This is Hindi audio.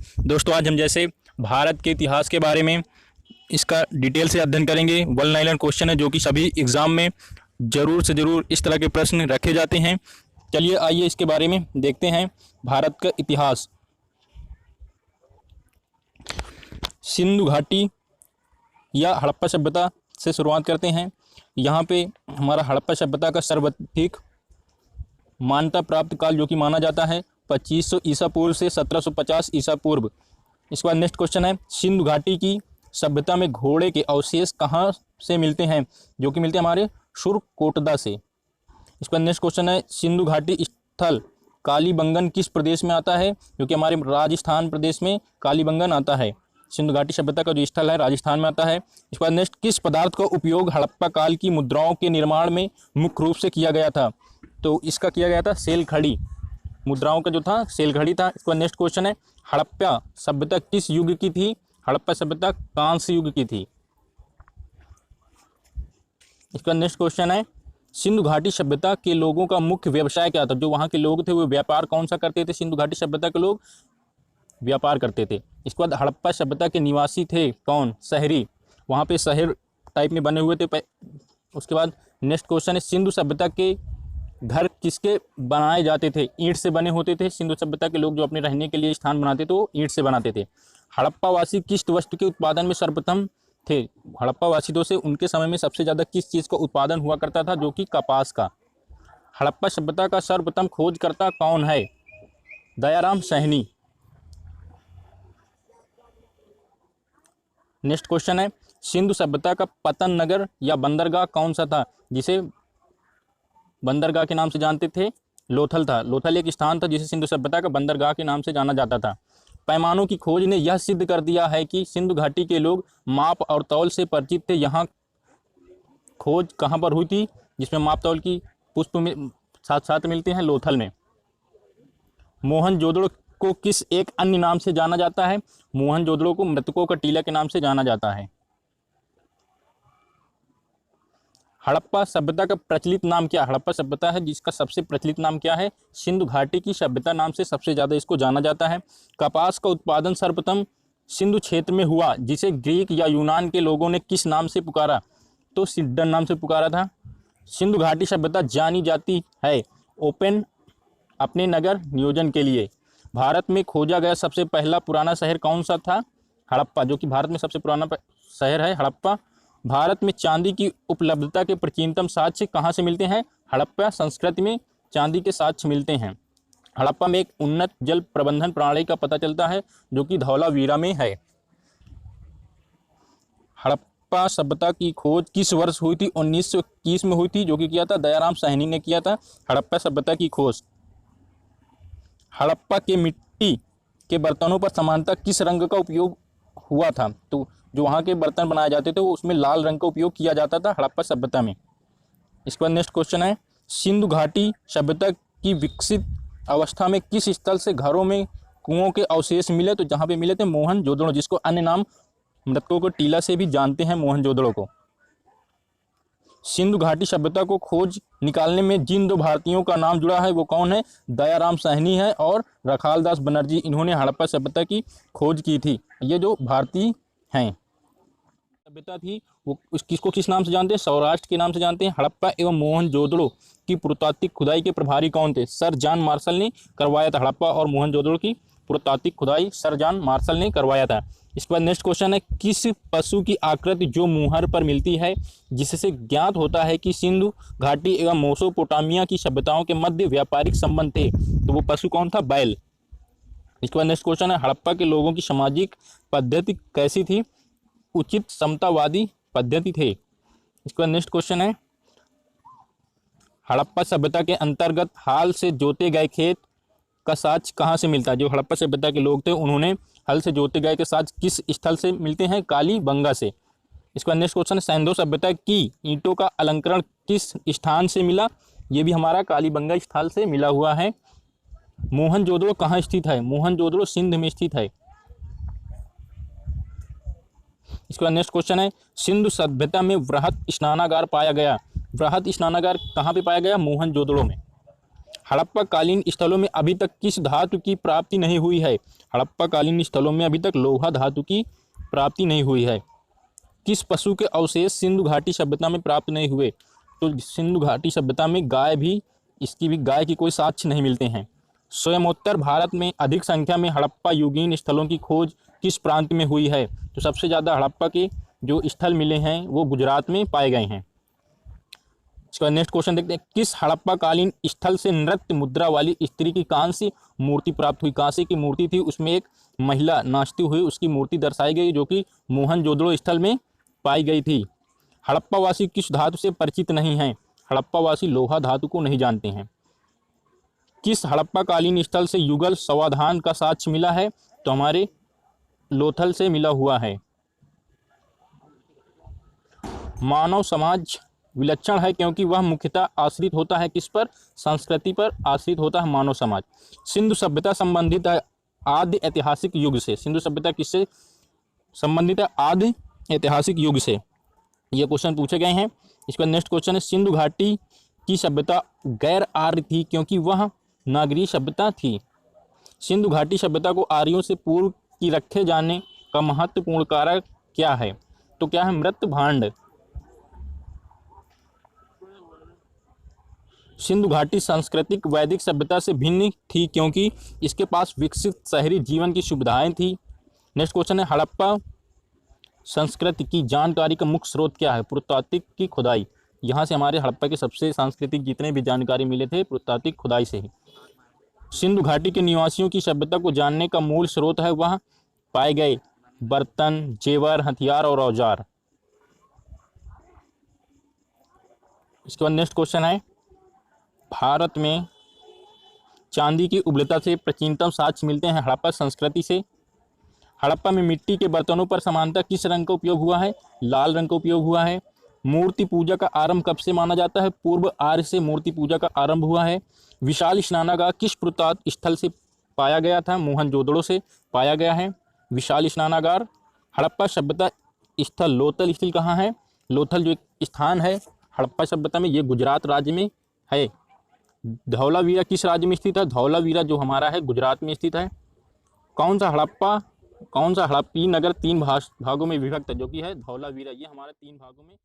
दोस्तों आज हम जैसे भारत के इतिहास के बारे में इसका डिटेल से अध्ययन करेंगे। वन लाइनर क्वेश्चन है जो कि सभी एग्जाम में जरूर से जरूर इस तरह के प्रश्न रखे जाते हैं। चलिए आइए इसके बारे में देखते हैं। भारत का इतिहास, सिंधु घाटी या हड़प्पा सभ्यता से शुरुआत करते हैं। यहाँ पे हमारा हड़प्पा सभ्यता का सर्वाधिक मान्यता प्राप्त काल जो कि माना जाता है 2500 ईसा पूर्व से 1750 ईसा पूर्व। इसके बाद नेक्स्ट क्वेश्चन है, सिंधु घाटी की सभ्यता में घोड़े के अवशेष कहाँ से मिलते हैं? जो कि मिलते हैं हमारे सुरकोटदा से। इसके बाद नेक्स्ट क्वेश्चन है, सिंधु घाटी स्थल कालीबंगन किस प्रदेश में आता है? जो कि हमारे राजस्थान प्रदेश में कालीबंगन आता है। सिंधु घाटी सभ्यता का जो स्थल है राजस्थान में आता है। इसके बाद नेक्स्ट, किस पदार्थ का उपयोग हड़प्पा काल की मुद्राओं के निर्माण में मुख्य रूप से किया गया था? तो इसका किया गया था सेल खड़ी। मुद्राओं का जो था सेल घड़ी था। इसके बाद नेक्स्ट क्वेश्चन है, हड़प्पा सभ्यता किस युग की थी? हड़प्पा सभ्यता कांस्य युग की थी। इसका नेक्स्ट क्वेश्चन है, सिंधु घाटी सभ्यता के लोगों का मुख्य व्यवसाय क्या था? जो वहाँ के लोग थे वो व्यापार कौन सा करते थे? सिंधु घाटी सभ्यता के लोग व्यापार करते थे। इसके बाद हड़प्पा सभ्यता के निवासी थे कौन? शहरी, वहाँ पे शहर टाइप में बने हुए थे। उसके बाद नेक्स्ट क्वेश्चन है, सिंधु सभ्यता के घर किसके बनाए जाते थे? ईंट से बने होते थे। सिंधु सभ्यता के लोग जो अपने रहने के लिए स्थान बनाते थे वो ईंट से बनाते थे। हड़प्पा वासी किस वस्तु के उत्पादन में सर्वप्रथम थे? हड़प्पा वासी से उनके समय में सबसे ज़्यादा किस चीज़ का उत्पादन हुआ करता था? जो कि कपास का। हड़प्पा सभ्यता का सर्वप्रथम खोजकर्ता कौन है? दयाराम साहनी। नेक्स्ट क्वेश्चन है, सिंधु सभ्यता का पतन नगर या बंदरगाह कौन सा था? जिसे बंदरगाह के नाम से जानते थे, लोथल था। लोथल एक स्थान था जिसे सिंधु सभ्यता का बंदरगाह के नाम से जाना जाता था। पैमानों की खोज ने यह सिद्ध कर दिया है कि सिंधु घाटी के लोग माप और तौल से परिचित थे। यहाँ खोज कहाँ पर हुई थी जिसमें माप तौल की पुष्प में साथ साथ मिलते हैं? लोथल में। मोहनजोदड़ो को किस एक अन्य नाम से जाना जाता है? मोहनजोदड़ो को मृतकों का टीला के नाम से जाना जाता है। हड़प्पा सभ्यता का प्रचलित नाम क्या? हड़प्पा सभ्यता है जिसका सबसे प्रचलित नाम क्या है? सिंधु घाटी की सभ्यता नाम से सबसे ज़्यादा इसको जाना जाता है। कपास का उत्पादन सर्वप्रथम सिंधु क्षेत्र में हुआ जिसे ग्रीक या यूनान के लोगों ने किस नाम से पुकारा? तो सिड्डन नाम से पुकारा था। सिंधु घाटी सभ्यता जानी जाती है ओपन अपने नगर नियोजन के लिए। भारत में खोजा गया सबसे पहला पुराना शहर कौन सा था? हड़प्पा, जो कि भारत में सबसे पुराना शहर है हड़प्पा। भारत में चांदी की उपलब्धता के प्राचीनतम साक्ष्य कहाँ से मिलते हैं? हड़प्पा संस्कृति में चांदी के साक्ष्य मिलते हैं। हड़प्पा में एक उन्नत जल प्रबंधन प्रणाली का पता चलता है जो कि धौलावीरा में है। हड़प्पा सभ्यता की खोज किस वर्ष हुई थी? 1921 में हुई थी, जो कि किया था दयाराम साहनी ने किया था हड़प्पा सभ्यता की खोज। हड़प्पा के मिट्टी के बर्तनों पर सामान्यतः किस रंग का उपयोग हुआ था? तो जो वहाँ के बर्तन बनाए जाते थे वो उसमें लाल रंग का उपयोग किया जाता था हड़प्पा सभ्यता में। इसके बाद नेक्स्ट क्वेश्चन है, सिंधु घाटी सभ्यता की विकसित अवस्था में किस स्थल से घरों में कुओं के अवशेष मिले? तो जहाँ पे मिले थे मोहनजोदड़ो, जिसको अन्य नाम मृतकों को टीला से भी जानते हैं, मोहनजोदड़ो को। सिंधु घाटी सभ्यता को खोज निकालने में जिन दो भारतीयों का नाम जुड़ा है वो कौन है? दयाराम साहनी है और रखालदास बनर्जी। इन्होंने हड़प्पा सभ्यता की खोज की थी। ये जो भारतीय हैं सभ्यता थी वो किसको किस नाम से जानते हैं? सौराष्ट्र के नाम से जानते हैं। हड़प्पा एवं मोहनजोदड़ो की पुरातात्विक खुदाई के प्रभारी कौन थे? सर जॉन मार्शल ने करवाया था। हड़प्पा और मोहनजोदड़ो की पुरातात्विक खुदाई सर जॉन मार्शल ने करवाया था। इसके बाद नेक्स्ट क्वेश्चन है, किस पशु की आकृति जो मुहर पर मिलती है जिससे ज्ञात होता है कि सिंधु घाटी एवं मेसोपोटामिया की सभ्यताओं के मध्य व्यापारिक संबंध थे? तो वो पशु कौन था? बैल। इसके बाद नेक्स्ट क्वेश्चन है, हड़प्पा के लोगों की सामाजिक पद्धति कैसी थी? उचित समतावादी पद्धति थे। इसके बाद नेक्स्ट क्वेश्चन है, हड़प्पा सभ्यता के अंतर्गत हाल से जोते गए खेत का साक्ष्य कहाँ से मिलता है? जो हड़प्पा सभ्यता के लोग थे उन्होंने हल से जोते गए के साक्ष्य किस स्थल से मिलते हैं? कालीबंगा से। इसके बाद नेक्स्ट क्वेश्चन है, सैंधव सभ्यता की ईंटों का अलंकरण किस स्थान से मिला? ये भी हमारा कालीबंगा स्थल से मिला हुआ है। मोहनजोदड़ो कहाँ स्थित है? मोहनजोदड़ो सिंध में स्थित है। इसके बाद नेक्स्ट क्वेश्चन है, सिंधु सभ्यता में वृहत स्नानागार पाया गया। वृहत स्नानागार कहाँ पे पाया गया? मोहनजोदड़ो में। हड़प्पा कालीन स्थलों में अभी तक किस धातु की प्राप्ति नहीं हुई है? हड़प्पा कालीन स्थलों में अभी तक लोहा धातु की प्राप्ति नहीं हुई है। किस पशु के अवशेष सिंधु घाटी सभ्यता में प्राप्त नहीं हुए? तो सिंधु घाटी सभ्यता में इसकी भी गाय की कोई साक्ष्य नहीं मिलते हैं। स्वयंोत्तर भारत में अधिक संख्या में हड़प्पा युगीन स्थलों की खोज किस प्रांत में हुई है? तो सबसे ज़्यादा हड़प्पा के जो स्थल मिले हैं वो गुजरात में पाए गए हैं। इसका नेक्स्ट क्वेश्चन देखते हैं, किस हड़प्पा कालीन स्थल से नृत्य मुद्रा वाली स्त्री की कांस्य मूर्ति प्राप्त हुई? कांस्य की मूर्ति थी, उसमें एक महिला नाचती हुई उसकी मूर्ति दर्शाई गई जो कि मोहनजोदड़ो स्थल में पाई गई थी। हड़प्पावासी किस धातु से परिचित नहीं हैं? हड़प्पावासी लोहा धातु को नहीं जानते हैं। किस हड़प्पा कालीन स्थल से युगल समाधान का साक्ष्य मिला है? तो हमारे लोथल से मिला हुआ है। मानव समाज विलक्षण है क्योंकि वह मुख्यतः आश्रित होता है किस पर? संस्कृति पर आश्रित होता है मानव समाज। सिंधु सभ्यता संबंधित है आदि ऐतिहासिक युग से। सिंधु सभ्यता किससे संबंधित है? आदि ऐतिहासिक युग से। ये क्वेश्चन पूछे गए हैं। इसका नेक्स्ट क्वेश्चन है, सिंधु घाटी की सभ्यता गैर आर्य थी क्योंकि वह नागरी सभ्यता थी। सिंधु घाटी सभ्यता को आर्यों से पूर्व की रखे जाने का महत्वपूर्ण कारक क्या है? तो क्या है? मृत भांड। सिंधु घाटी सांस्कृतिक वैदिक सभ्यता से भिन्न थी क्योंकि इसके पास विकसित शहरी जीवन की सुविधाएं थी। नेक्स्ट क्वेश्चन है, हड़प्पा संस्कृति की जानकारी का मुख्य स्रोत क्या है? पुरातात्विक की खुदाई। यहाँ से हमारे हड़प्पा के सबसे सांस्कृतिक जितने भी जानकारी मिले थे पुरातात्विक खुदाई से ही। सिंधु घाटी के निवासियों की सभ्यता को जानने का मूल स्रोत है वह पाए गए बर्तन, जेवर, हथियार और औजार। इसके बाद नेक्स्ट क्वेश्चन है, भारत में चांदी की उपलब्धता से प्राचीनतम साक्ष्य मिलते हैं हड़प्पा संस्कृति से। हड़प्पा में मिट्टी के बर्तनों पर समानतः किस रंग का उपयोग हुआ है? लाल रंग का उपयोग हुआ है। मूर्ति पूजा का आरंभ कब से माना जाता है? पूर्व आर्य से मूर्ति पूजा का आरंभ हुआ है। विशाल स्नानागार किस पुरातत्व स्थल से पाया गया था? मोहनजोदड़ो से पाया गया है विशाल स्नानागार। हड़प्पा सभ्यता स्थल लोथल स्थित कहाँ है? लोथल जो एक स्थान है हड़प्पा सभ्यता में, ये गुजरात राज्य में है। धौलावीरा किस राज्य में स्थित है? धौलावीरा जो हमारा है गुजरात में स्थित है। कौन सा हड़प्पी नगर 3 भागों में विभक्त है? जो कि है धौलावीरा, ये हमारे 3 भागों में